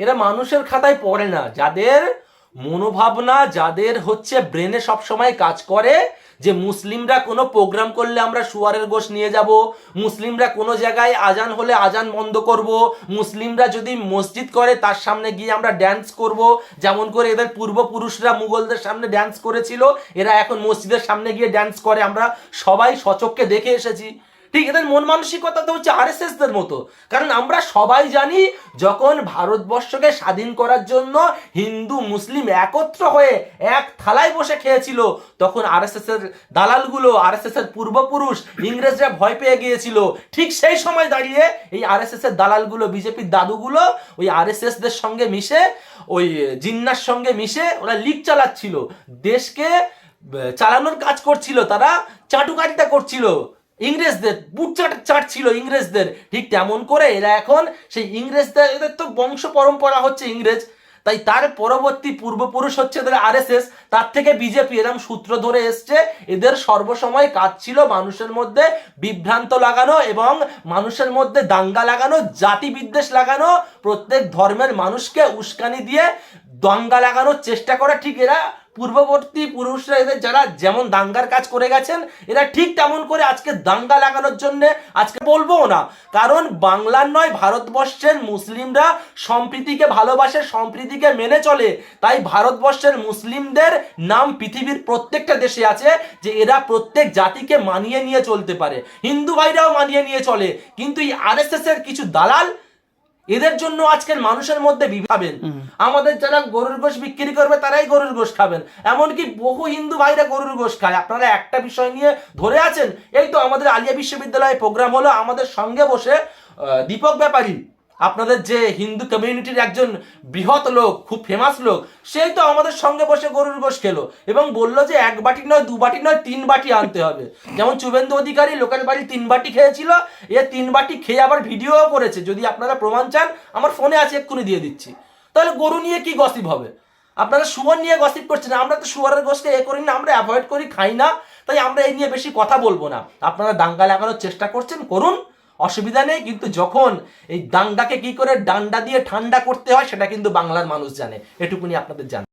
এরা মানুষের খাতায় পড়ে না। যাদের মনোভাবনা, যাদের হচ্ছে ব্রেনে সবসময় কাজ করে যে মুসলিমরা কোনো প্রোগ্রাম করলে আমরা শুয়ারের গোশ নিয়ে যাব, মুসলিমরা কোনো জায়গায় আজান হলে আজান বন্ধ করব, মুসলিমরা যদি মসজিদ করে তার সামনে গিয়ে আমরা ড্যান্স করব, যেমন করে এদের পূর্বপুরুষরা মুঘলদের সামনে ড্যান্স করেছিল, এরা এখন মসজিদের সামনে গিয়ে ড্যান্স করে, আমরা সবাই সচক্ষে দেখে এসেছি। ঠিক, এদের মন মানসিকতা তো হচ্ছে আরএসএস দের মতো। কারণ আমরা সবাই জানি যখন ভারতবর্ষকে স্বাধীন করার জন্য হিন্দু মুসলিম একত্র হয়ে এক থালায় বসে খেয়েছিল, তখন আরএসএস এর দালালগুলো, আরএসএস এর পূর্বপুরুষ ইংরেজরা ভয় পেয়ে গিয়েছিল। ঠিক সেই সময় দাঁড়িয়ে এই আরএসএস এর দালালগুলো, বিজেপির দাদুগুলো ওই আরএসএস দের সঙ্গে মিশে, ওই জিন্নার সঙ্গে মিশে ওরা লিগ চালাচ্ছিল, দেশকে চালানোর কাজ করছিল, তারা চাটুকারিতা করছিল, ইংরেজদের বুট চাটছিল ইংরেজদের। ঠিক তেমন করে এরা এখন সেই ইংরেজদের, এদের তো বংশ পরম্পরা হচ্ছে ইংরেজ, তাই তার পরবর্তী পূর্বপুরুষ হচ্ছে এদের আরএসএস, তার থেকে বিজেপি এরম সূত্র ধরে এসছে। এদের সর্বসময় কাজ ছিল মানুষের মধ্যে বিভ্রান্ত লাগানো এবং মানুষের মধ্যে দাঙ্গা লাগানো, জাতি বিদ্বেষ লাগানো, প্রত্যেক ধর্মের মানুষকে উস্কানি দিয়ে দাঙ্গা লাগানোর চেষ্টা করা। ঠিক এরা পূর্ববর্তী পুরুষরা এদের যারা যেমন দাঙ্গার কাজ করে গেছেন, এরা ঠিক তেমন করে আজকে দাঙ্গা লাগানোর জন্য, আজকে বলবো না, কারণ বাংলার নয় ভারতবর্ষের মুসলিমরা সম্প্রীতিকে ভালোবাসে, সম্প্রীতিকে মেনে চলে, তাই ভারতবর্ষের মুসলিমদের নাম পৃথিবীর প্রত্যেকটা দেশে আছে যে এরা প্রত্যেক জাতিকে মানিয়ে নিয়ে চলতে পারে। হিন্দু ভাইরাও মানিয়ে নিয়ে চলে, কিন্তু এই আরএসএস এর কিছু দালাল এদের জন্য আজকের মানুষের মধ্যে খাবেন। আমাদের যারা গরুর গোশ বিক্রি করবে তারাই গরুর গোশ খাবেন, এমনকি বহু হিন্দু ভাইরা গরুর গোশ খায়। আপনারা একটা বিষয় নিয়ে ধরে আছেন, এই তো আমাদের আলিয়া বিশ্ববিদ্যালয়ে প্রোগ্রাম হলো, আমাদের সঙ্গে বসে দীপক ব্যাপারী, আপনাদের যে হিন্দু কমিউনিটির একজন বৃহৎ লোক, খুব ফেমাস লোক, সেই তো আমাদের সঙ্গে বসে গরুর গোশ খেলো এবং বললো যে এক বাটি নয়, দু বাটি নয়, 3 বাটি আনতে হবে। যেমন শুভেন্দু অধিকারী লোকের বাড়ি 3 বাটি খেয়েছিল, এ 3 বাটি খেয়ে আবার ভিডিও করেছে। যদি আপনারা প্রমাণ চান আমার ফোনে আছে, এক্ষুনি দিয়ে দিচ্ছি। তাহলে গরু নিয়ে কি গসিপ হবে? আপনারা শুয়োর নিয়ে গসিপ করছেন, আমরা তো শুয়োরের গোশকে করি না, আমরা অ্যাভয়েড করি, খাই না, তাই আমরা এই নিয়ে বেশি কথা বলবো না। আপনারা দাঙ্গা লাগানোর চেষ্টা করছেন, করুন, অসুবিধা নেই, কিন্তু যখন এই দাঙ্গাকে কি করে ডান্ডা দিয়ে ঠান্ডা করতে হয় সেটা কিন্তু বাংলার মানুষ জানে, এটুকুনি আপনাদের জানা।